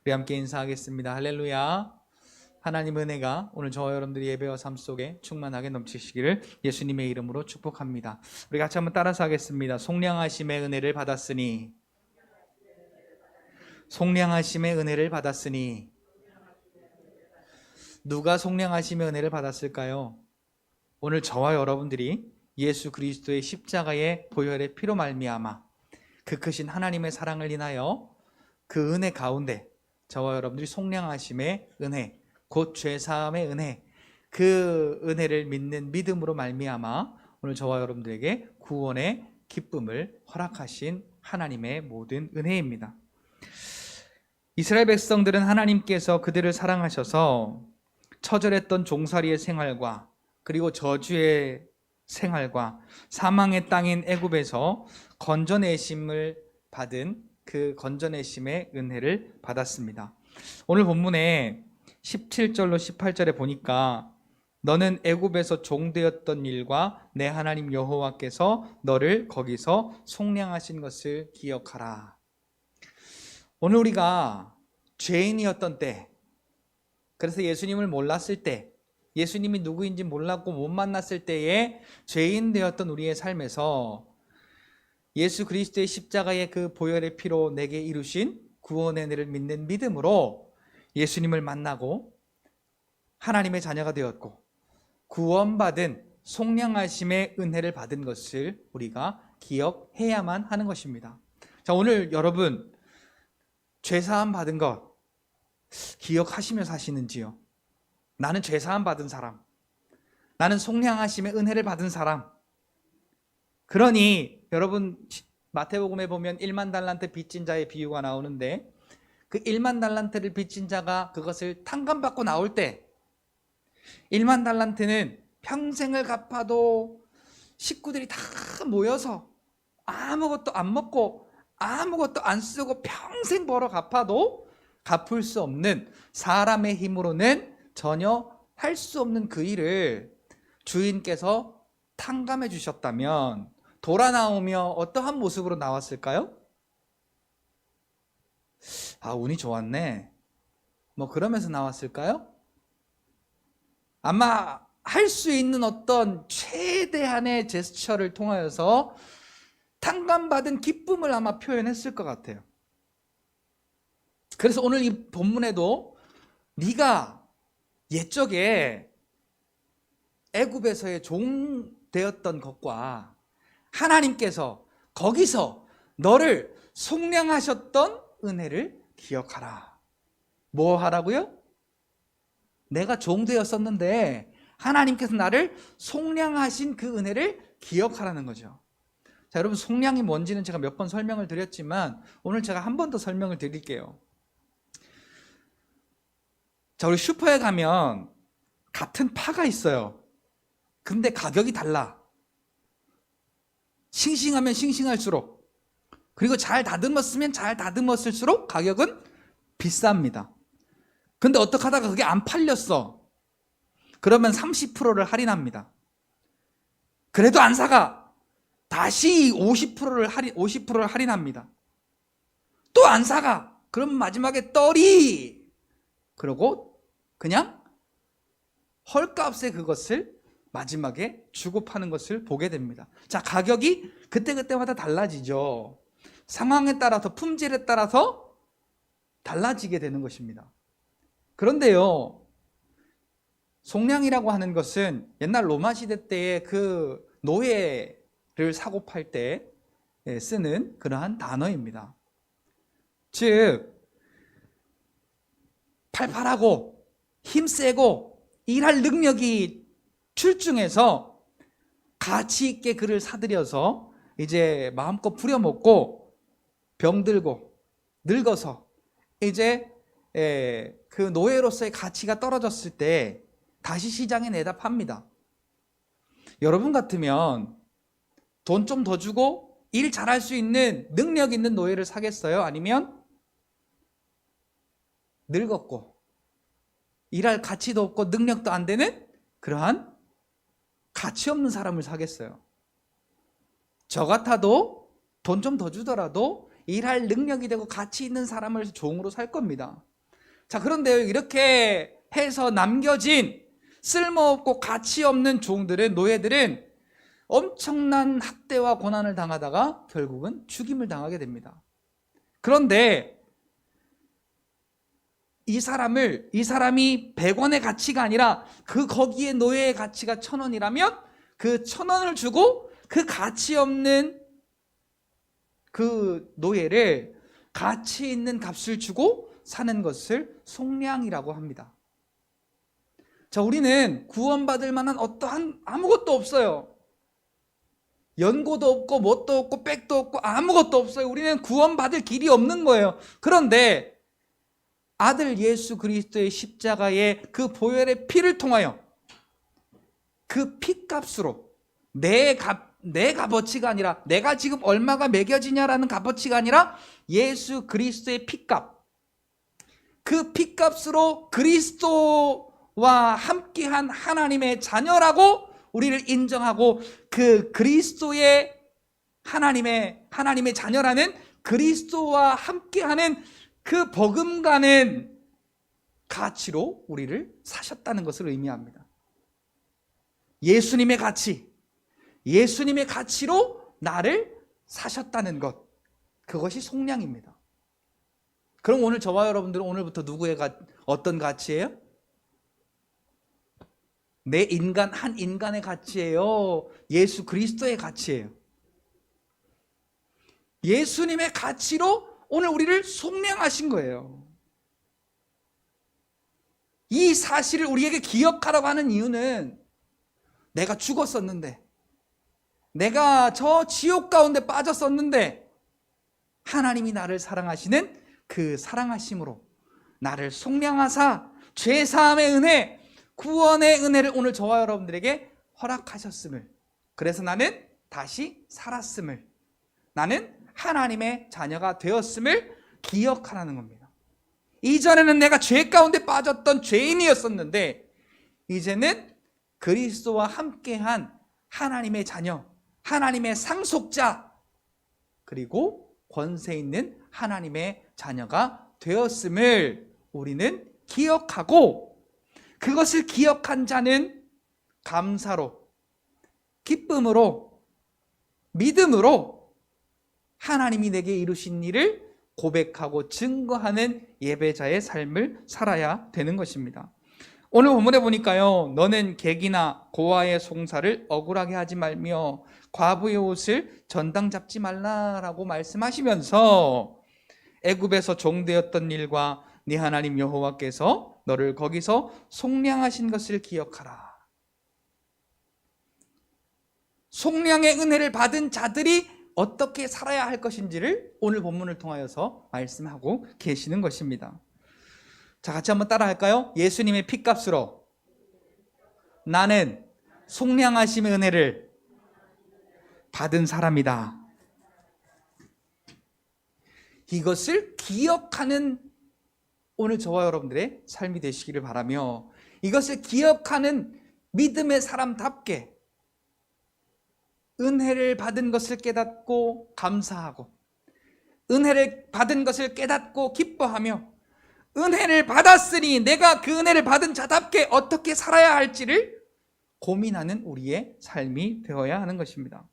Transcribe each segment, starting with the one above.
우리 함께 인사하겠습니다. 할렐루야. 하나님 은혜가 오늘 저와 여러분들의 예배와 삶 속에 충만하게 넘치시기를 예수님의 이름으로 축복합니다. 우리 같이 한번 따라서 하겠습니다. 속량하심의 은혜를 받았으니, 속량하심의 은혜를 받았으니. 누가 속량하심의 은혜를 받았을까요? 오늘 저와 여러분들이 예수 그리스도의 십자가의 보혈의 피로 말미암아 그 크신 하나님의 사랑을 인하여 그 은혜 가운데 저와 여러분들이 속량하심의 은혜, 곧 죄사함의 은혜, 그 은혜를 믿는 믿음으로 말미암아 오늘 저와 여러분들에게 구원의 기쁨을 허락하신 하나님의 모든 은혜입니다. 이스라엘 백성들은 하나님께서 그들을 사랑하셔서 처절했던 종살이의 생활과 그리고 저주의 생활과 사망의 땅인 애굽에서 건져내심을 받은 그 건져내심의 은혜를 받았습니다. 오늘 본문에 17절로 18절에 보니까 너는 애굽에서 종되었던 일과 내 하나님 여호와께서 너를 거기서 속량하신 것을 기억하라. 오늘 우리가 죄인이었던 때, 그래서 예수님을 몰랐을 때, 예수님이 누구인지 몰랐고 못 만났을 때에 죄인 되었던 우리의 삶에서 예수 그리스도의 십자가의 그 보혈의 피로 내게 이루신 구원의 은혜를 믿는 믿음으로 예수님을 만나고 하나님의 자녀가 되었고 구원받은 속량하심의 은혜를 받은 것을 우리가 기억해야만 하는 것입니다. 자, 오늘 여러분 죄사함 받은 것 기억하시며 사시는지요? 나는 죄사함 받은 사람, 나는 속량하심의 은혜를 받은 사람. 그러니 여러분 마태복음에 보면 1만 달란트 빚진 자의 비유가 나오는데 그 1만 달란트를 빚진 자가 그것을 탕감받고 나올 때 1만 달란트는 평생을 갚아도 식구들이 다 모여서 아무것도 안 먹고 아무것도 안 쓰고 평생 벌어 갚아도 갚을 수 없는, 사람의 힘으로는 전혀 할 수 없는 그 일을 주인께서 탕감해 주셨다면 돌아 나오며 어떠한 모습으로 나왔을까요? 아, 운이 좋았네, 뭐 그러면서 나왔을까요? 아마 할 수 있는 어떤 최대한의 제스처를 통하여서 탕감받은 기쁨을 아마 표현했을 것 같아요. 그래서 오늘 이 본문에도 네가 옛적에 애굽에서의 종 되었던 것과 하나님께서 거기서 너를 속량하셨던 은혜를 기억하라. 뭐 하라고요? 내가 종 되었었는데 하나님께서 나를 속량하신 그 은혜를 기억하라는 거죠. 자, 여러분 속량이 뭔지는 제가 몇 번 설명을 드렸지만 오늘 제가 한 번 더 설명을 드릴게요. 자, 우리 슈퍼에 가면 같은 파가 있어요. 근데 가격이 달라. 싱싱하면 싱싱할수록, 그리고 잘 다듬었으면 잘 다듬었을수록 가격은 비쌉니다. 근데 어떻게 하다가 그게 안 팔렸어. 그러면 30%를 할인합니다. 그래도 안 사가. 다시 50%를 할인합니다. 또 안 사가. 그럼 마지막에 떨이. 그러고 그냥 헐값에 그것을 마지막에 주고 파는 것을 보게 됩니다. 자, 가격이 그때그때마다 달라지죠. 상황에 따라서, 품질에 따라서 달라지게 되는 것입니다. 그런데요, 속량이라고 하는 것은 옛날 로마 시대 때의 그 노예를 사고 팔 때 쓰는 그러한 단어입니다. 즉 팔팔하고 힘세고 일할 능력이 출중해서 가치 있게 그를 사들여서 이제 마음껏 부려먹고 병들고 늙어서 이제 그 노예로서의 가치가 떨어졌을 때 다시 시장에 내다 팝니다. 여러분 같으면 돈 좀 더 주고 일 잘할 수 있는 능력 있는 노예를 사겠어요? 아니면 늙었고 일할 가치도 없고 능력도 안 되는 그러한 가치 없는 사람을 사겠어요? 저 같아도 돈 좀 더 주더라도 일할 능력이 되고 가치 있는 사람을 종으로 살 겁니다. 자, 그런데 이렇게 해서 남겨진 쓸모없고 가치 없는 종들은, 노예들은 엄청난 학대와 고난을 당하다가 결국은 죽임을 당하게 됩니다. 그런데 이 사람이 100원의 가치가 아니라 거기에 노예의 가치가 1,000원이라면 그 1,000원을 주고 그 가치 없는 그 노예를 가치 있는 값을 주고 사는 것을 속량이라고 합니다. 자, 우리는 구원받을 만한 어떠한 아무것도 없어요. 연고도 없고 뭣도 없고 백도 없고 아무것도 없어요. 우리는 구원받을 길이 없는 거예요. 그런데 아들 예수 그리스도의 십자가의 그 보혈의 피를 통하여 그 피값으로 내 값어치가 아니라 내가 지금 얼마가 매겨지냐라는 값어치가 아니라 예수 그리스도의 피값, 그 피값으로 그리스도와 함께한 하나님의 자녀라고 우리를 인정하고 그 그리스도의 하나님의 자녀라는 그리스도와 함께하는 그 버금가는 가치로 우리를 사셨다는 것을 의미합니다. 예수님의 가치, 예수님의 가치로 나를 사셨다는 것, 그것이 속량입니다. 그럼 오늘 저와 여러분들은 오늘부터 누구의 어떤 가치예요? 내 인간, 한 인간의 가치예요? 예수 그리스도의 가치예요? 예수님의 가치로 오늘 우리를 속량하신 거예요. 이 사실을 우리에게 기억하라고 하는 이유는 내가 죽었었는데, 내가 저 지옥 가운데 빠졌었는데 하나님이 나를 사랑하시는 그 사랑하심으로 나를 속량하사 죄사함의 은혜, 구원의 은혜를 오늘 저와 여러분들에게 허락하셨음을, 그래서 나는 다시 살았음을, 나는 하나님의 자녀가 되었음을 기억하라는 겁니다. 이전에는 내가 죄 가운데 빠졌던 죄인이었었는데 이제는 그리스도와 함께한 하나님의 자녀, 하나님의 상속자, 그리고 권세 있는 하나님의 자녀가 되었음을 우리는 기억하고, 그것을 기억한 자는 감사로, 기쁨으로, 믿음으로 하나님이 내게 이루신 일을 고백하고 증거하는 예배자의 삶을 살아야 되는 것입니다. 오늘 본문에 보니까요, 너는 객이나 고아의 송사를 억울하게 하지 말며 과부의 옷을 전당 잡지 말라라고 말씀하시면서 애굽에서 종되었던 일과 네 하나님 여호와께서 너를 거기서 속량하신 것을 기억하라. 속량의 은혜를 받은 자들이 어떻게 살아야 할 것인지를 오늘 본문을 통하여서 말씀하고 계시는 것입니다. 자, 같이 한번 따라 할까요? 예수님의 피값으로 나는 속량하심의 은혜를 받은 사람이다. 이것을 기억하는 오늘 저와 여러분들의 삶이 되시기를 바라며, 이것을 기억하는 믿음의 사람답게 은혜를 받은 것을 깨닫고 감사하고, 은혜를 받은 것을 깨닫고 기뻐하며, 은혜를 받았으니 내가 그 은혜를 받은 자답게 어떻게 살아야 할지를 고민하는 우리의 삶이 되어야 하는 것입니다.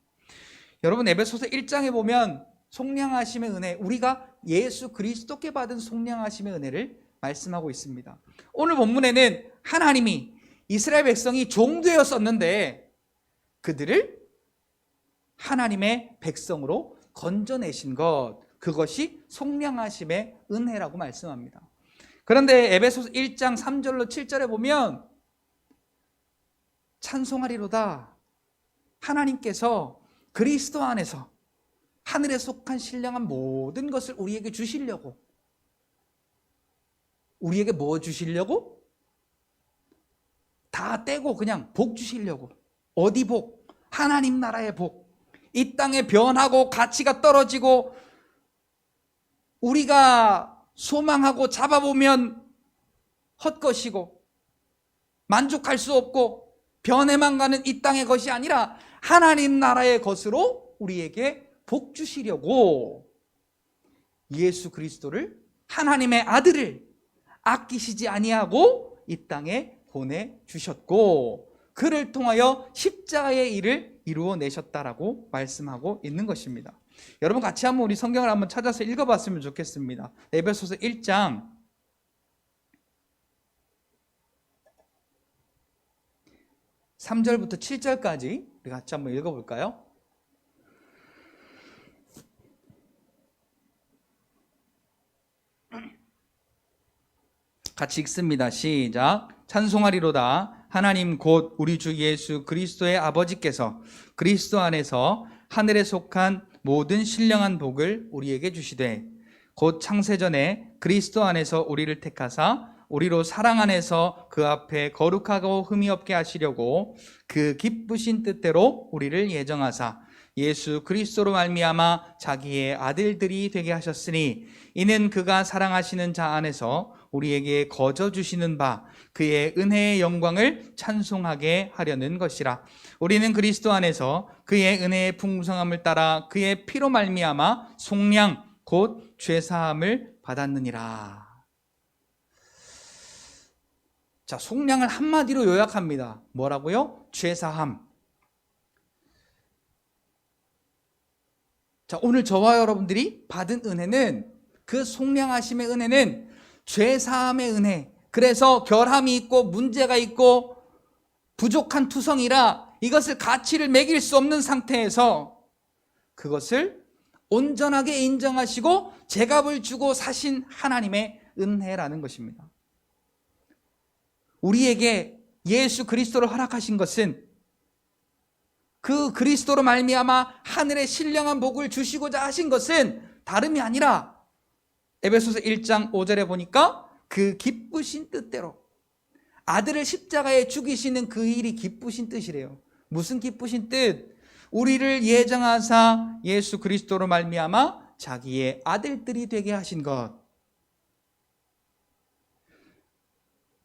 여러분, 에베소서 1장에 보면 속량하심의 은혜, 우리가 예수 그리스도께 받은 속량하심의 은혜를 말씀하고 있습니다. 오늘 본문에는 하나님이 이스라엘 백성이 종되었었는데 그들을 하나님의 백성으로 건져내신 것, 그것이 속량하심의 은혜라고 말씀합니다. 그런데 에베소서 1장 3절로 7절에 보면 찬송하리로다, 하나님께서 그리스도 안에서 하늘에 속한 신령한 모든 것을 우리에게 주시려고, 우리에게 뭐 주시려고? 다 떼고 그냥 복 주시려고. 어디 복? 하나님 나라의 복. 이 땅에 변하고 가치가 떨어지고 우리가 소망하고 잡아보면 헛것이고 만족할 수 없고 변해만 가는 이 땅의 것이 아니라 하나님 나라의 것으로 우리에게 복 주시려고 예수 그리스도를, 하나님의 아들을, 아끼시지 아니하고 이 땅에 보내주셨고 그를 통하여 십자가의 일을 이루어내셨다라고 말씀하고 있는 것입니다. 여러분 같이 한번 우리 성경을 한번 찾아서 읽어봤으면 좋겠습니다. 에베소서 1장 3절부터 7절까지 우리 같이 한번 읽어볼까요? 같이 읽습니다. 시작. 찬송하리로다. 하나님 곧 우리 주 예수 그리스도의 아버지께서 그리스도 안에서 하늘에 속한 모든 신령한 복을 우리에게 주시되 곧 창세전에 그리스도 안에서 우리를 택하사 우리로 사랑 안에서 그 앞에 거룩하고 흠이 없게 하시려고 그 기쁘신 뜻대로 우리를 예정하사 예수 그리스도로 말미암아 자기의 아들들이 되게 하셨으니 이는 그가 사랑하시는 자 안에서 우리에게 거저 주시는 바 그의 은혜의 영광을 찬송하게 하려는 것이라. 우리는 그리스도 안에서 그의 은혜의 풍성함을 따라 그의 피로 말미암아 속량 곧 죄사함을 받았느니라. 자, 속량을 한마디로 요약합니다. 뭐라고요? 죄사함. 자, 오늘 저와 여러분들이 받은 은혜는 그 속량하심의 은혜는 죄사함의 은혜. 그래서 결함이 있고 문제가 있고 부족한 투성이라 이것을 가치를 매길 수 없는 상태에서 그것을 온전하게 인정하시고 제값을 주고 사신 하나님의 은혜라는 것입니다. 우리에게 예수 그리스도를 허락하신 것은 그 그리스도로 말미암아 하늘의 신령한 복을 주시고자 하신 것은 다름이 아니라 에베소서 1장 5절에 보니까 그 기쁘신 뜻대로 아들을 십자가에 죽이시는 그 일이 기쁘신 뜻이래요. 무슨 기쁘신 뜻? 우리를 예정하사 예수 그리스도로 말미암아 자기의 아들들이 되게 하신 것.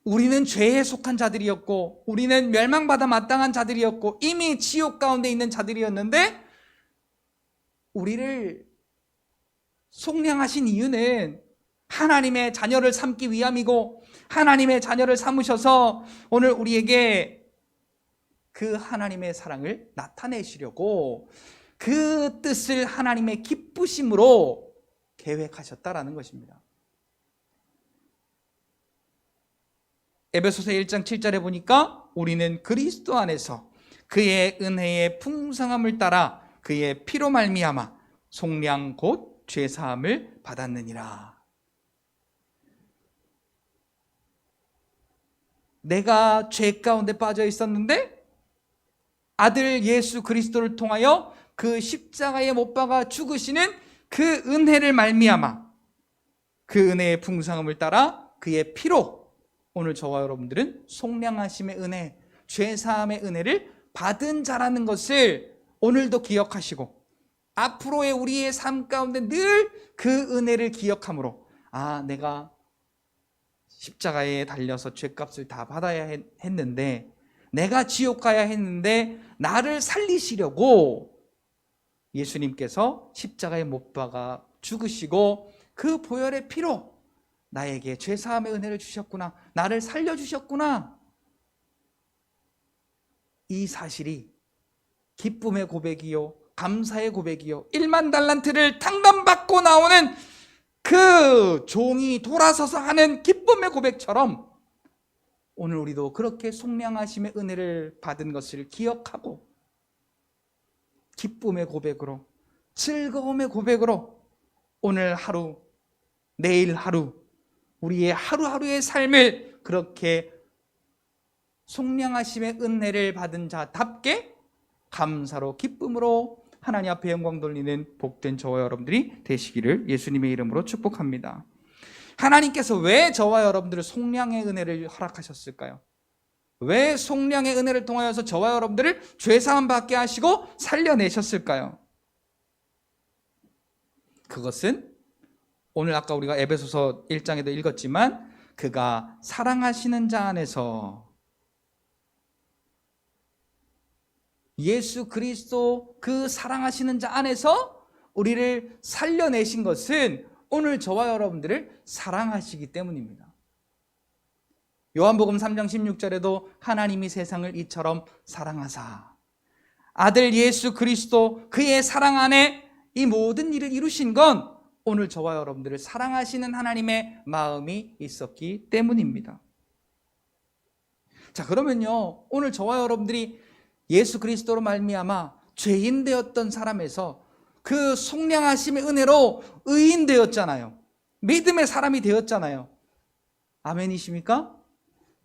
우리는 죄에 속한 자들이었고 우리는 멸망받아 마땅한 자들이었고 이미 지옥 가운데 있는 자들이었는데 우리를 속량하신 이유는 하나님의 자녀를 삼기 위함이고 하나님의 자녀를 삼으셔서 오늘 우리에게 그 하나님의 사랑을 나타내시려고 그 뜻을 하나님의 기쁘심으로 계획하셨다라는 것입니다. 에베소서 1장 7절에 보니까 우리는 그리스도 안에서 그의 은혜의 풍성함을 따라 그의 피로 말미암아 속량 곧 죄사함을 받았느니라. 내가 죄 가운데 빠져 있었는데 아들 예수 그리스도를 통하여 그 십자가에 못 박아 죽으시는 그 은혜를 말미암아 그 은혜의 풍성함을 따라 그의 피로 오늘 저와 여러분들은 속량하심의 은혜, 죄사함의 은혜를 받은 자라는 것을 오늘도 기억하시고 앞으로의 우리의 삶 가운데 늘 그 은혜를 기억함으로 내가 십자가에 달려서 죄값을 다 받아야 했는데 내가 지옥 가야 했는데 나를 살리시려고 예수님께서 십자가에 못 박아 죽으시고 그 보혈의 피로 나에게 죄사함의 은혜를 주셨구나. 나를 살려주셨구나. 이 사실이 기쁨의 고백이요 감사의 고백이요 1만 달란트를 탕감받고 나오는 그 종이 돌아서서 하는 기쁨의 고백처럼 오늘 우리도 그렇게 속량하심의 은혜를 받은 것을 기억하고 기쁨의 고백으로 즐거움의 고백으로 오늘 하루 내일 하루 우리의 하루하루의 삶을 그렇게 속량하심의 은혜를 받은 자답게 감사로 기쁨으로 하나님 앞에 영광 돌리는 복된 저와 여러분들이 되시기를 예수님의 이름으로 축복합니다. 하나님께서 왜 저와 여러분들을 속량의 은혜를 허락하셨을까요? 왜 속량의 은혜를 통하여서 저와 여러분들을 죄사함 받게 하시고 살려내셨을까요? 그것은 오늘 아까 우리가 에베소서 1장에도 읽었지만 그가 사랑하시는 자 안에서 예수 그리스도 그 사랑하시는 자 안에서 우리를 살려내신 것은 오늘 저와 여러분들을 사랑하시기 때문입니다. 요한복음 3장 16절에도 하나님이 세상을 이처럼 사랑하사 아들 예수 그리스도 그의 사랑 안에 이 모든 일을 이루신 건 오늘 저와 여러분들을 사랑하시는 하나님의 마음이 있었기 때문입니다. 자, 그러면요, 오늘 저와 여러분들이 예수 그리스도로 말미암아 죄인 되었던 사람에서 그 속량하심의 은혜로 의인 되었잖아요. 믿음의 사람이 되었잖아요. 아멘이십니까?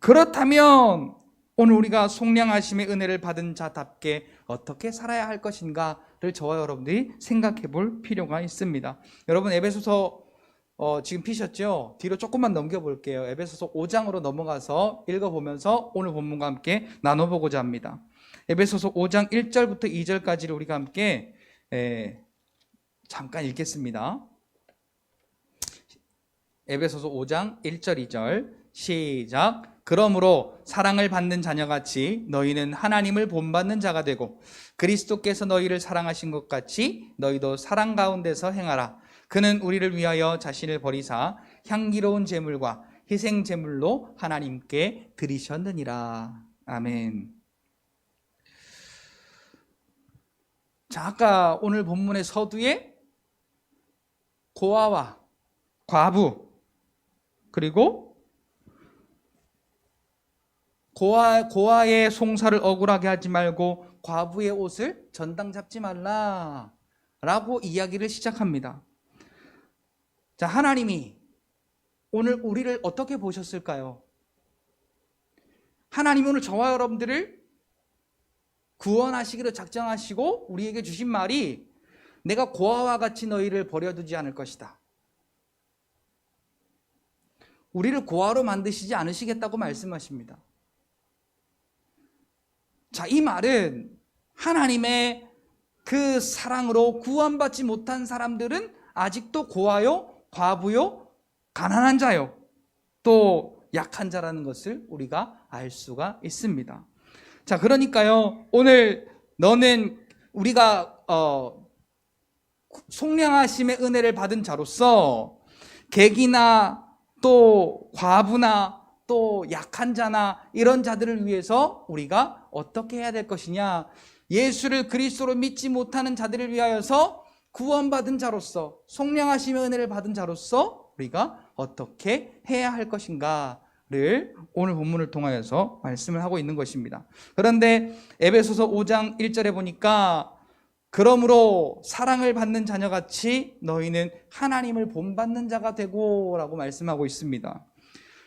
그렇다면 오늘 우리가 속량하심의 은혜를 받은 자답게 어떻게 살아야 할 것인가를 저와 여러분들이 생각해 볼 필요가 있습니다. 여러분, 에베소서 지금 피셨죠? 뒤로 조금만 넘겨볼게요. 에베소서 5장으로 넘어가서 읽어보면서 오늘 본문과 함께 나눠보고자 합니다. 에베소서 5장 1절부터 2절까지를 우리가 함께 잠깐 읽겠습니다. 에베소서 5장 1절 2절 시작. 그러므로 사랑을 받는 자녀같이 너희는 하나님을 본받는 자가 되고 그리스도께서 너희를 사랑하신 것 같이 너희도 사랑 가운데서 행하라. 그는 우리를 위하여 자신을 버리사 향기로운 제물과 희생 제물로 하나님께 드리셨느니라. 아멘. 자, 아까 오늘 본문의 서두에 고아와 과부 그리고 고아의 송사를 억울하게 하지 말고 과부의 옷을 전당 잡지 말라 라고 이야기를 시작합니다. 자, 하나님이 오늘 우리를 어떻게 보셨을까요? 하나님이 오늘 저와 여러분들을 구원하시기로 작정하시고 우리에게 주신 말이 내가 고아와 같이 너희를 버려두지 않을 것이다. 우리를 고아로 만드시지 않으시겠다고 말씀하십니다. 자, 이 말은 하나님의 그 사랑으로 구원받지 못한 사람들은 아직도 고아요, 과부요, 가난한 자요, 또 약한 자라는 것을 우리가 알 수가 있습니다. 자, 그러니까요, 오늘 너는 우리가 속량하심의 은혜를 받은 자로서 객이나 또 과부나 또 약한 자나 이런 자들을 위해서 우리가 어떻게 해야 될 것이냐, 예수를 그리스도로 믿지 못하는 자들을 위하여서 구원받은 자로서 속량하심의 은혜를 받은 자로서 우리가 어떻게 해야 할 것인가를 오늘 본문을 통하여서 말씀을 하고 있는 것입니다. 그런데 에베소서 5장 1절에 보니까 그러므로 사랑을 받는 자녀같이 너희는 하나님을 본받는 자가 되고 라고 말씀하고 있습니다.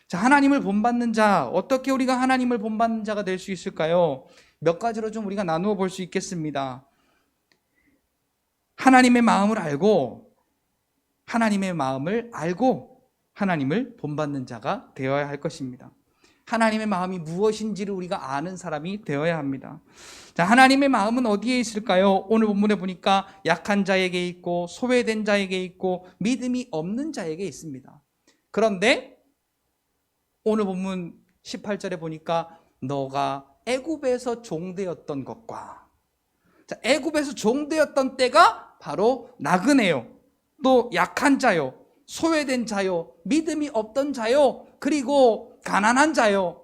자, 하나님을 본받는 자, 어떻게 우리가 하나님을 본받는 자가 될 수 있을까요? 몇 가지로 좀 우리가 나누어 볼 수 있겠습니다. 하나님의 마음을 알고 하나님을 본받는 자가 되어야 할 것입니다. 하나님의 마음이 무엇인지를 우리가 아는 사람이 되어야 합니다. 자, 하나님의 마음은 어디에 있을까요? 오늘 본문에 보니까 약한 자에게 있고 소외된 자에게 있고 믿음이 없는 자에게 있습니다. 그런데 오늘 본문 18절에 보니까 너가 애굽에서 종되었던 것과, 자, 애굽에서 종되었던 때가 바로 나그네요, 또 약한 자요, 소외된 자요, 믿음이 없던 자요, 그리고 가난한 자요,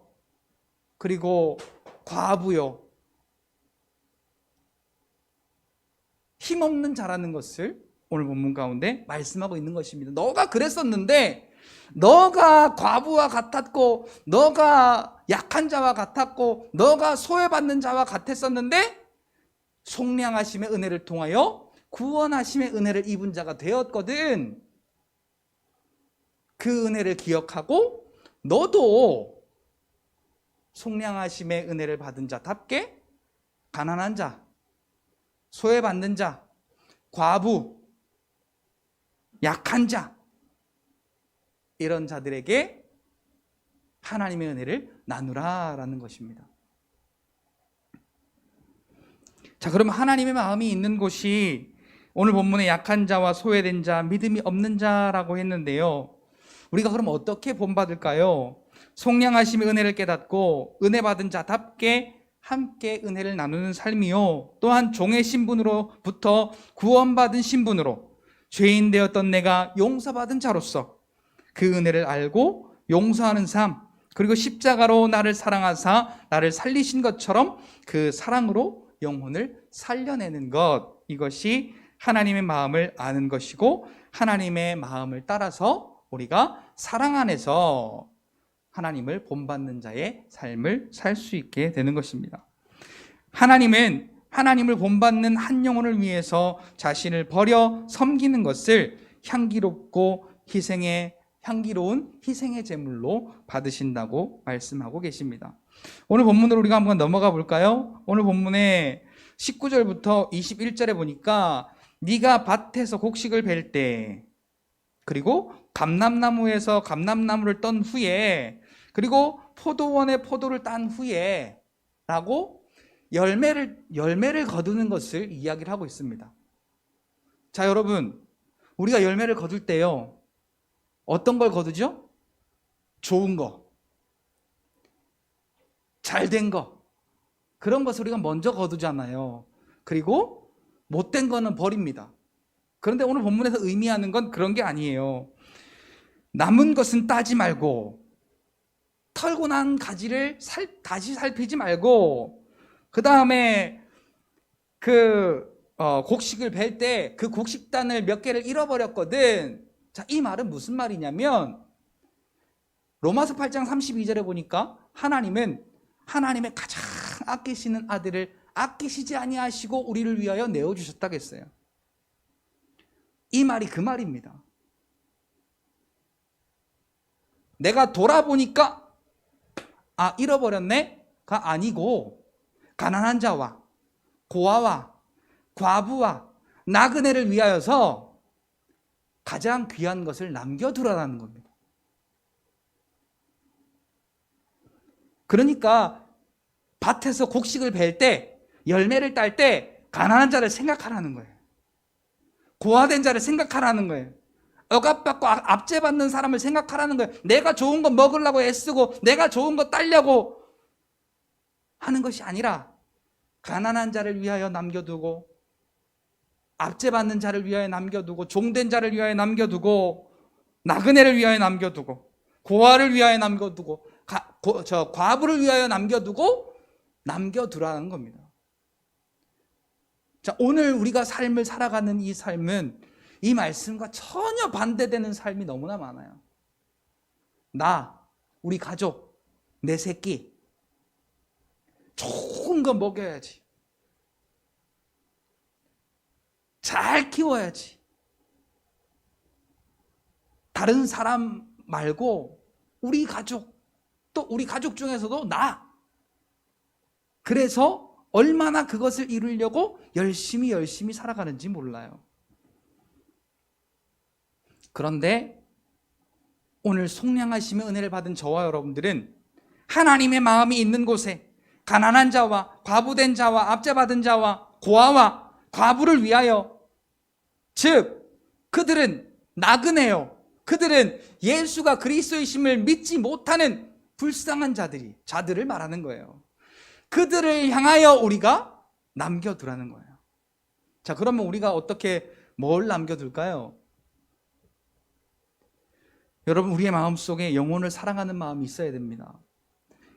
그리고 과부요, 힘없는 자라는 것을 오늘 본문 가운데 말씀하고 있는 것입니다. 너가 그랬었는데, 너가 과부와 같았고, 너가 약한 자와 같았고, 너가 소외받는 자와 같았었는데 속량하심의 은혜를 통하여 구원하심의 은혜를 입은 자가 되었거든. 그 은혜를 기억하고 너도 속량하심의 은혜를 받은 자답게 가난한 자, 소외받는 자, 과부, 약한 자, 이런 자들에게 하나님의 은혜를 나누라라는 것입니다. 자, 그러면 하나님의 마음이 있는 곳이 오늘 본문에 약한 자와 소외된 자, 믿음이 없는 자라고 했는데요, 우리가 그럼 어떻게 본받을까요? 속량하심의 은혜를 깨닫고 은혜 받은 자답게 함께 은혜를 나누는 삶이요, 또한 종의 신분으로부터 구원받은 신분으로 죄인 되었던 내가 용서받은 자로서 그 은혜를 알고 용서하는 삶, 그리고 십자가로 나를 사랑하사 나를 살리신 것처럼 그 사랑으로 영혼을 살려내는 것, 이것이 하나님의 마음을 아는 것이고 하나님의 마음을 따라서 우리가 사랑 안에서 하나님을 본받는 자의 삶을 살 수 있게 되는 것입니다. 하나님은 하나님을 본받는 한 영혼을 위해서 자신을 버려 섬기는 것을 향기롭고 향기로운 희생의 제물로 받으신다고 말씀하고 계십니다. 오늘 본문으로 우리가 한번 넘어가 볼까요? 오늘 본문의 19절부터 21절에 보니까 네가 밭에서 곡식을 벨 때, 그리고 감람나무에서 감람나무를 떤 후에, 그리고 포도원에 포도를 딴 후에 라고 열매를 거두는 것을 이야기를 하고 있습니다. 자, 여러분, 우리가 열매를 거둘 때요, 어떤 걸 거두죠? 좋은 거, 잘된 거, 그런 것을 우리가 먼저 거두잖아요. 그리고 못된 거는 버립니다. 그런데 오늘 본문에서 의미하는 건 그런 게 아니에요. 남은 것은 따지 말고, 털고 난 가지를 다시 살피지 말고, 그 다음에 곡식을 벨 때 그 곡식단을 몇 개를 잃어버렸거든. 자, 이 말은 무슨 말이냐면, 로마서 8장 32절에 보니까 하나님은 하나님의 가장 아끼시는 아들을 아끼시지 아니하시고 우리를 위하여 내어주셨다고 했어요. 이 말이 그 말입니다. 내가 돌아보니까 잃어버렸네가 아니고, 가난한 자와 고아와 과부와 나그네를 위하여서 가장 귀한 것을 남겨두라는 겁니다. 그러니까 밭에서 곡식을 벨 때, 열매를 딸 때 가난한 자를 생각하라는 거예요. 고아된 자를 생각하라는 거예요. 억압받고 압제받는 사람을 생각하라는 거예요. 내가 좋은 거 먹으려고 애쓰고 내가 좋은 거 따려고 하는 것이 아니라 가난한 자를 위하여 남겨두고, 압제받는 자를 위하여 남겨두고, 종된 자를 위하여 남겨두고, 나그네를 위하여 남겨두고, 고아를 위하여 남겨두고, 과부를 위하여 남겨두라는 겁니다. 자, 오늘 우리가 삶을 살아가는 이 삶은 이 말씀과 전혀 반대되는 삶이 너무나 많아요. 우리 가족, 내 새끼, 좋은 거 먹여야지, 잘 키워야지, 다른 사람 말고 우리 가족, 또 우리 가족 중에서도 그래서 얼마나 그것을 이루려고 열심히 살아가는지 몰라요. 그런데 오늘 속량하심의 은혜를 받은 저와 여러분들은 하나님의 마음이 있는 곳에 가난한 자와 과부된 자와 압제받은 자와 고아와 과부를 위하여, 즉 그들은 나그네요, 그들은 예수가 그리스도이심을 믿지 못하는 불쌍한 자들을 말하는 거예요. 그들을 향하여 우리가 남겨두라는 거예요. 자, 그러면 우리가 뭘 남겨둘까요? 여러분, 우리의 마음속에 영혼을 사랑하는 마음이 있어야 됩니다.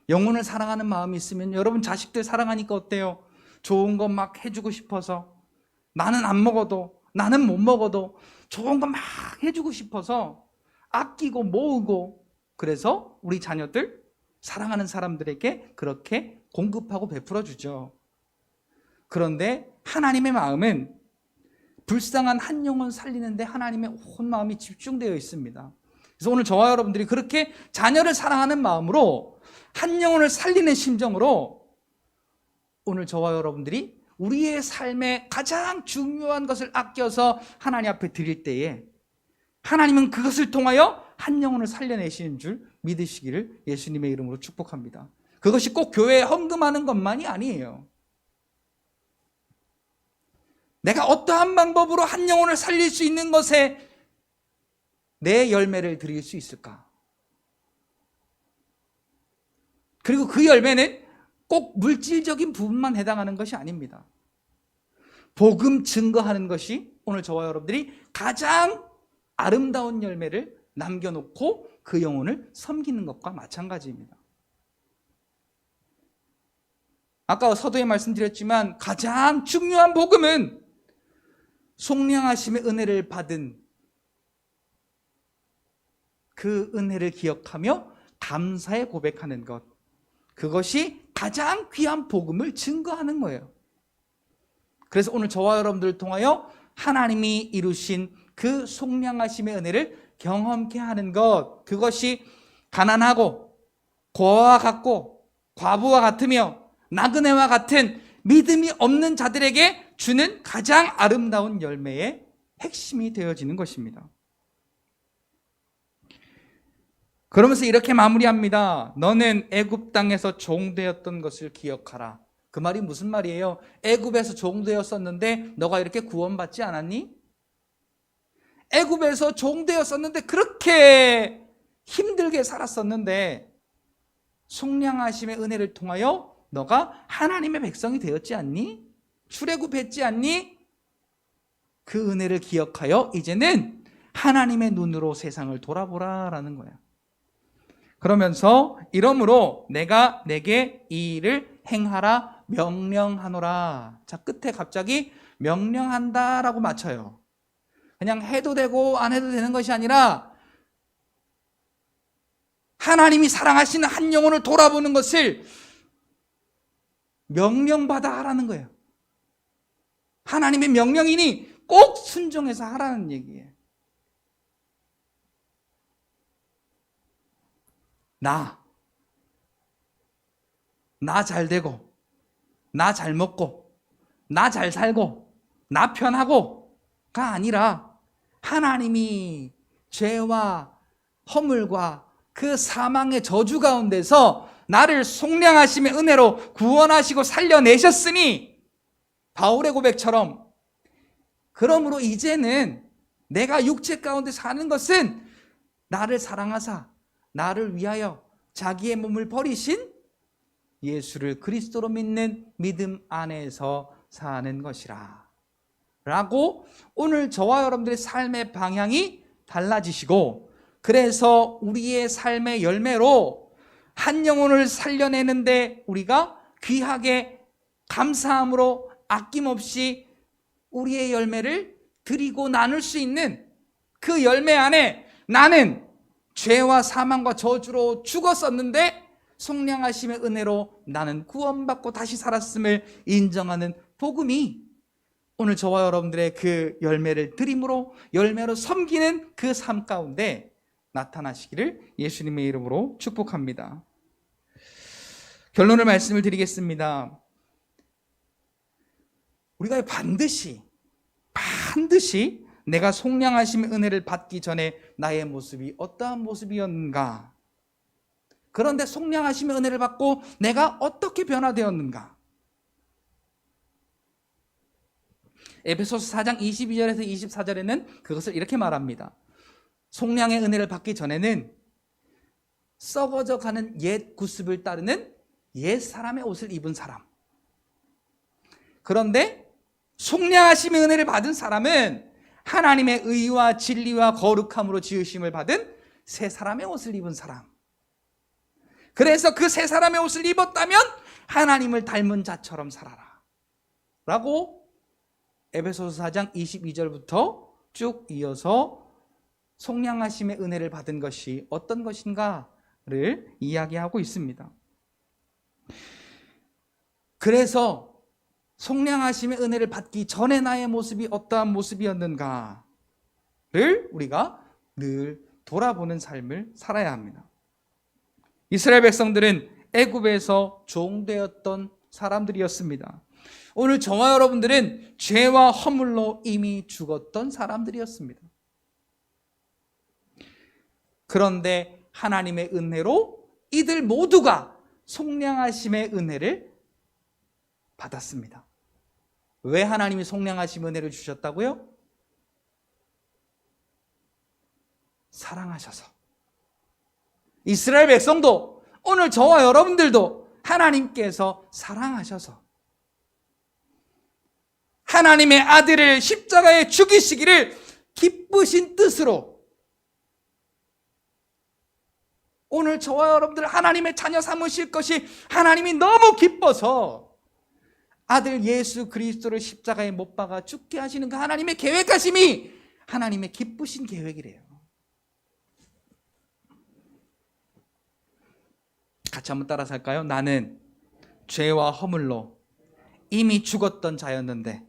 영혼을 사랑하는 마음이 있으면, 여러분 자식들 사랑하니까 어때요? 좋은 것 막 해주고 싶어서, 나는 안 먹어도, 나는 못 먹어도 좋은 것 막 해주고 싶어서 아끼고 모으고, 그래서 우리 자녀들, 사랑하는 사람들에게 그렇게 공급하고 베풀어 주죠. 그런데 하나님의 마음은 불쌍한 한 영혼 살리는데 하나님의 온 마음이 집중되어 있습니다. 그래서 오늘 저와 여러분들이 그렇게 자녀를 사랑하는 마음으로, 한 영혼을 살리는 심정으로, 오늘 저와 여러분들이 우리의 삶에 가장 중요한 것을 아껴서 하나님 앞에 드릴 때에 하나님은 그것을 통하여 한 영혼을 살려내시는 줄 믿으시기를 예수님의 이름으로 축복합니다. 그것이 꼭 교회에 헌금하는 것만이 아니에요. 내가 어떠한 방법으로 한 영혼을 살릴 수 있는 것에 내 열매를 드릴 수 있을까? 그리고 그 열매는 꼭 물질적인 부분만 해당하는 것이 아닙니다. 복음 증거하는 것이 오늘 저와 여러분들이 가장 아름다운 열매를 남겨놓고 그 영혼을 섬기는 것과 마찬가지입니다. 아까 서두에 말씀드렸지만 가장 중요한 복음은 속량하심의 은혜를 받은 그 은혜를 기억하며 감사의 고백하는 것, 그것이 가장 귀한 복음을 증거하는 거예요. 그래서 오늘 저와 여러분들을 통하여 하나님이 이루신 그 속량하심의 은혜를 경험케 하는 것, 그것이 가난하고 고아와 같고 과부와 같으며 나그네와 같은 믿음이 없는 자들에게 주는 가장 아름다운 열매의 핵심이 되어지는 것입니다. 그러면서 이렇게 마무리합니다. 너는 애굽 땅에서 종되었던 것을 기억하라. 그 말이 무슨 말이에요? 애굽에서 종되었었는데 너가 이렇게 구원받지 않았니? 애굽에서 종되었었는데 그렇게 힘들게 살았었는데 속량하심의 은혜를 통하여 너가 하나님의 백성이 되었지 않니? 출애굽했지 않니? 그 은혜를 기억하여 이제는 하나님의 눈으로 세상을 돌아보라라는 거야. 그러면서 이러므로 내가 내게 이 일을 행하라 명령하노라. 자, 끝에 갑자기 명령한다라고 맞춰요. 그냥 해도 되고 안 해도 되는 것이 아니라 하나님이 사랑하시는 한 영혼을 돌아보는 것을 명령받아 하라는 거예요. 하나님의 명령이니 꼭 순종해서 하라는 얘기예요. 나 잘 되고, 나 잘 먹고, 나 잘 살고, 나 편하고가 아니라 하나님이 죄와 허물과 그 사망의 저주 가운데서 나를 속량하심의 은혜로 구원하시고 살려내셨으니 바울의 고백처럼 그러므로 이제는 내가 육체 가운데 사는 것은 나를 사랑하사 나를 위하여 자기의 몸을 버리신 예수를 그리스도로 믿는 믿음 안에서 사는 것이라 라고 오늘 저와 여러분들의 삶의 방향이 달라지시고, 그래서 우리의 삶의 열매로 한 영혼을 살려내는데 우리가 귀하게 감사함으로 아낌없이 우리의 열매를 드리고 나눌 수 있는 그 열매 안에 나는 죄와 사망과 저주로 죽었었는데 속량하심의 은혜로 나는 구원받고 다시 살았음을 인정하는 복음이 오늘 저와 여러분들의 그 열매를 드림으로 열매로 섬기는 그 삶 가운데 나타나시기를 예수님의 이름으로 축복합니다. 결론을 말씀을 드리겠습니다. 우리가 반드시 내가 속량하심의 은혜를 받기 전에 나의 모습이 어떠한 모습이었는가, 그런데 속량하심의 은혜를 받고 내가 어떻게 변화되었는가. 에베소서 4장 22절에서 24절에는 그것을 이렇게 말합니다. 속량의 은혜를 받기 전에는 썩어져 가는 옛 구습을 따르는 옛 사람의 옷을 입은 사람, 그런데 속량하심의 은혜를 받은 사람은 하나님의 의와 진리와 거룩함으로 지으심을 받은 새 사람의 옷을 입은 사람. 그래서 그 새 사람의 옷을 입었다면 하나님을 닮은 자처럼 살아라 라고 에베소서 4장 22절부터 쭉 이어서 속량하심의 은혜를 받은 것이 어떤 것인가를 이야기하고 있습니다. 그래서 속량하심의 은혜를 받기 전에 나의 모습이 어떠한 모습이었는가를 우리가 늘 돌아보는 삶을 살아야 합니다. 이스라엘 백성들은 애굽에서 종되었던 사람들이었습니다. 오늘 저와 여러분들은 죄와 허물로 이미 죽었던 사람들이었습니다. 그런데 하나님의 은혜로 이들 모두가 속량하심의 은혜를 받았습니다. 왜 하나님이 속량하심의 은혜를 주셨다고요? 사랑하셔서. 이스라엘 백성도 오늘 저와 여러분들도 하나님께서 사랑하셔서 하나님의 아들을 십자가에 죽이시기를 기쁘신 뜻으로 오늘 저와 여러분들 하나님의 자녀 삼으실 것이 하나님이 너무 기뻐서 아들 예수 그리스도를 십자가에 못 박아 죽게 하시는 그 하나님의 계획하심이 하나님의 기쁘신 계획이래요. 같이 한번 따라서 할까요? 나는 죄와 허물로 이미 죽었던 자였는데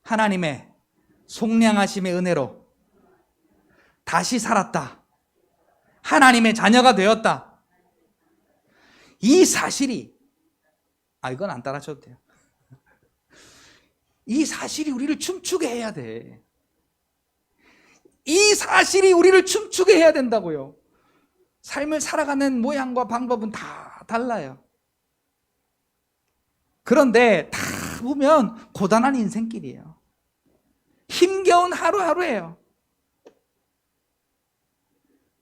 하나님의 속량하심의 은혜로 다시 살았다. 하나님의 자녀가 되었다. 이 사실이, 이건 안 따라하셔도 돼요. 이 사실이 우리를 춤추게 해야 돼. 이 사실이 우리를 춤추게 해야 된다고요. 삶을 살아가는 모양과 방법은 다 달라요. 그런데 다 보면 고단한 인생길이에요. 힘겨운 하루하루예요.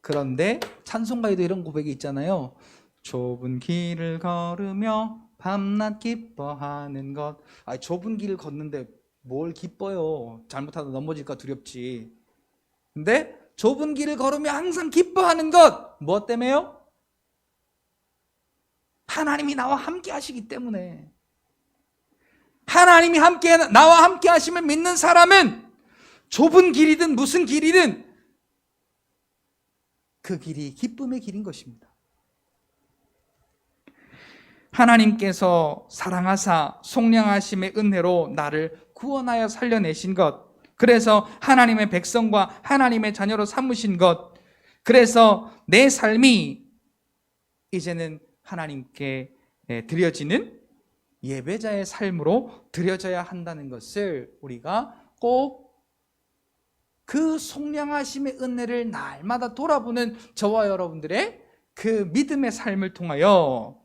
그런데 찬송가에도 이런 고백이 있잖아요. 좁은 길을 걸으며 밤낮 기뻐하는 것. 좁은 길을 걷는데 뭘 기뻐요. 잘못하다 넘어질까 두렵지. 근데 좁은 길을 걸으며 항상 기뻐하는 것. 무엇 때문에요? 하나님이 나와 함께 하시기 때문에. 하나님이 나와 함께 하심을 믿는 사람은 좁은 길이든 무슨 길이든 그 길이 기쁨의 길인 것입니다. 하나님께서 사랑하사 속량하심의 은혜로 나를 구원하여 살려내신 것, 그래서 하나님의 백성과 하나님의 자녀로 삼으신 것, 그래서 내 삶이 이제는 하나님께 드려지는 예배자의 삶으로 드려져야 한다는 것을 우리가 꼭 그 속량하심의 은혜를 날마다 돌아보는 저와 여러분들의 그 믿음의 삶을 통하여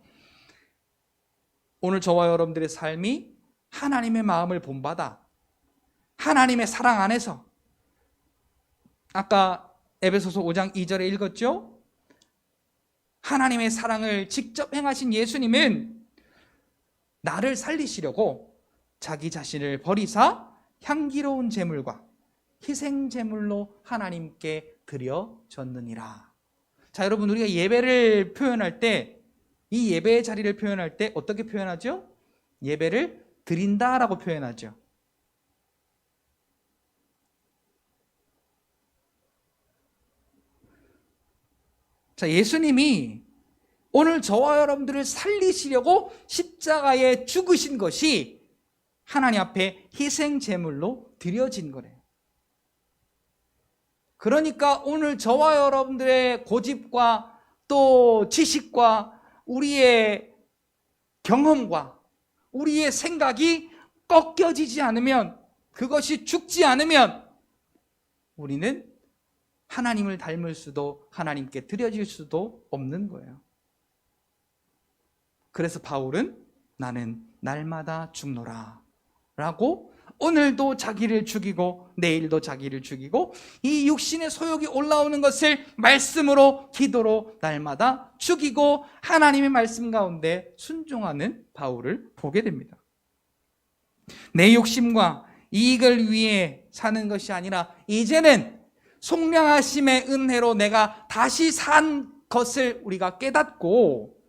오늘 저와 여러분들의 삶이 하나님의 마음을 본받아 하나님의 사랑 안에서, 아까 에베소서 5장 2절에 읽었죠? 하나님의 사랑을 직접 행하신 예수님은 나를 살리시려고 자기 자신을 버리사 향기로운 제물과 희생 제물로 하나님께 드려졌느니라. 자, 여러분, 우리가 예배를 표현할 때, 이 예배의 자리를 표현할 때 어떻게 표현하죠? 예배를 드린다라고 표현하죠. 자, 예수님이 오늘 저와 여러분들을 살리시려고 십자가에 죽으신 것이 하나님 앞에 희생 제물로 드려진 거래요. 그러니까 오늘 저와 여러분들의 고집과 또 지식과 우리의 경험과 우리의 생각이 꺾여지지 않으면, 그것이 죽지 않으면 우리는 하나님을 닮을 수도 하나님께 드려질 수도 없는 거예요. 그래서 바울은 나는 날마다 죽노라 라고 오늘도 자기를 죽이고 내일도 자기를 죽이고 이 육신의 소욕이 올라오는 것을 말씀으로 기도로 날마다 죽이고 하나님의 말씀 가운데 순종하는 바울을 보게 됩니다. 내 욕심과 이익을 위해 사는 것이 아니라 이제는 속량하심의 은혜로 내가 다시 산 것을 우리가 깨닫고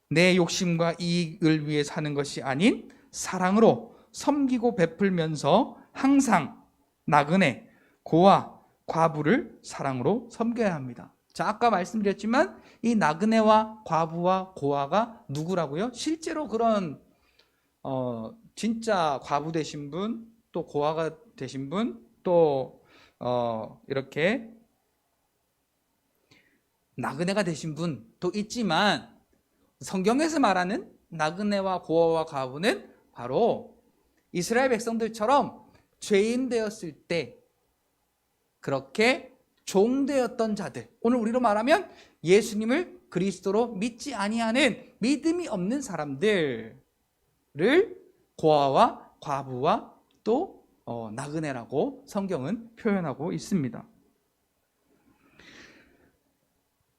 내 욕심과 이익을 위해 사는 것이 아닌 사랑으로 섬기고 베풀면서 항상 나그네, 고아, 과부를 사랑으로 섬겨야 합니다. 자, 아까 말씀드렸지만 이 나그네와 과부와 고아가 누구라고요? 실제로 그런 진짜 과부 되신 분, 또 고아가 되신 분, 또 이렇게 나그네가 되신 분도 있지만 성경에서 말하는 나그네와 고아와 과부는 바로 이스라엘 백성들처럼 죄인 되었을 때 그렇게 종되었던 자들, 오늘 우리로 말하면 예수님을 그리스도로 믿지 아니하는 믿음이 없는 사람들을 고아와 과부와 또 나그네라고 성경은 표현하고 있습니다.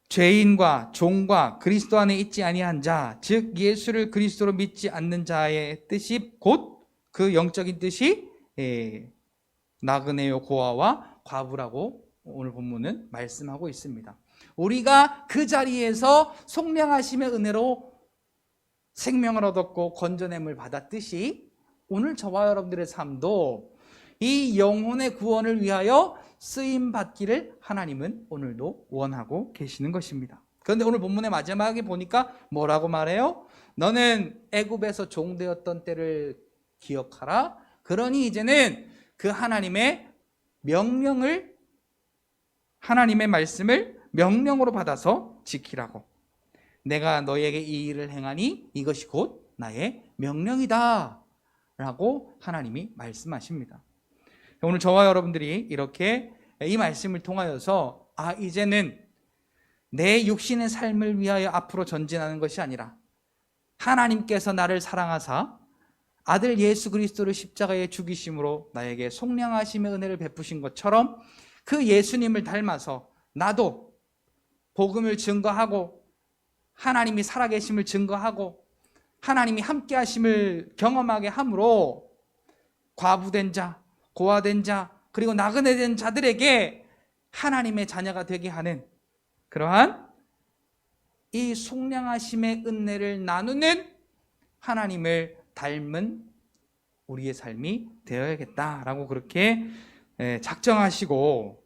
죄인과 종과 그리스도 안에 있지 아니한 자, 즉 예수를 그리스도로 믿지 않는 자의 뜻이 곧 그 영적인 뜻이 나그네요 고아와 과부라고 오늘 본문은 말씀하고 있습니다. 우리가 그 자리에서 속량하심의 은혜로 생명을 얻었고 건져냄을 받았듯이 오늘 저와 여러분들의 삶도 이 영혼의 구원을 위하여 쓰임 받기를 하나님은 오늘도 원하고 계시는 것입니다. 그런데 오늘 본문의 마지막에 보니까 뭐라고 말해요? 너는 애굽에서 종되었던 때를 기억하라. 그러니 이제는 그 하나님의 명령을, 하나님의 말씀을 명령으로 받아서 지키라고. 내가 너에게 이 일을 행하니 이것이 곧 나의 명령이다 라고 하나님이 말씀하십니다. 오늘 저와 여러분들이 이렇게 이 말씀을 통하여서 이제는 내 육신의 삶을 위하여 앞으로 전진하는 것이 아니라 하나님께서 나를 사랑하사 아들 예수 그리스도를 십자가에 죽이심으로 나에게 속량하심의 은혜를 베푸신 것처럼 그 예수님을 닮아서 나도 복음을 증거하고 하나님이 살아계심을 증거하고 하나님이 함께 하심을 경험하게 함으로 과부된 자, 고아된 자, 그리고 나그네 된 자들에게 하나님의 자녀가 되게 하는 그러한 이 속량하심의 은혜를 나누는 하나님을 닮은 우리의 삶이 되어야겠다라고 그렇게 작정하시고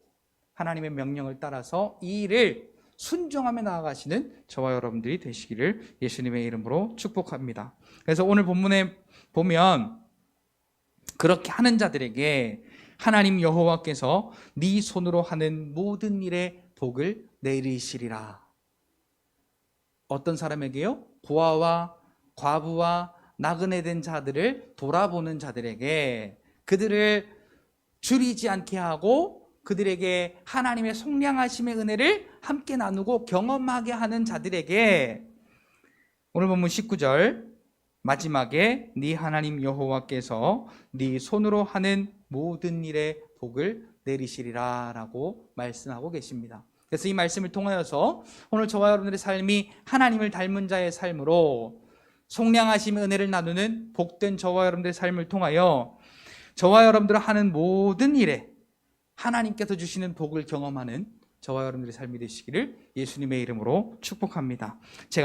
하나님의 명령을 따라서 이 일을 순종하며 나아가시는 저와 여러분들이 되시기를 예수님의 이름으로 축복합니다. 그래서 오늘 본문에 보면 그렇게 하는 자들에게 하나님 여호와께서 네 손으로 하는 모든 일에 복을 내리시리라. 어떤 사람에게요? 고아와 과부와 나그네 된 자들을 돌아보는 자들에게, 그들을 줄이지 않게 하고 그들에게 하나님의 속량하심의 은혜를 함께 나누고 경험하게 하는 자들에게 오늘 본문 19절 마지막에 네 하나님 여호와께서 네 손으로 하는 모든 일에 복을 내리시리라 라고 말씀하고 계십니다. 그래서 이 말씀을 통하여서 오늘 저와 여러분들의 삶이 하나님을 닮은 자의 삶으로 속량하심의 은혜를 나누는 복된 저와 여러분들의 삶을 통하여 저와 여러분들이 하는 모든 일에 하나님께서 주시는 복을 경험하는 저와 여러분들의 삶이 되시기를 예수님의 이름으로 축복합니다. 제가